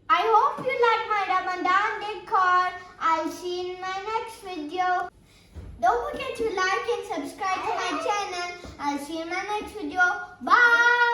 I hope you like my Ramadan decor. I'll see you in my next video. Don't forget to like and subscribe to my channel. I'll see you in my next video. Bye.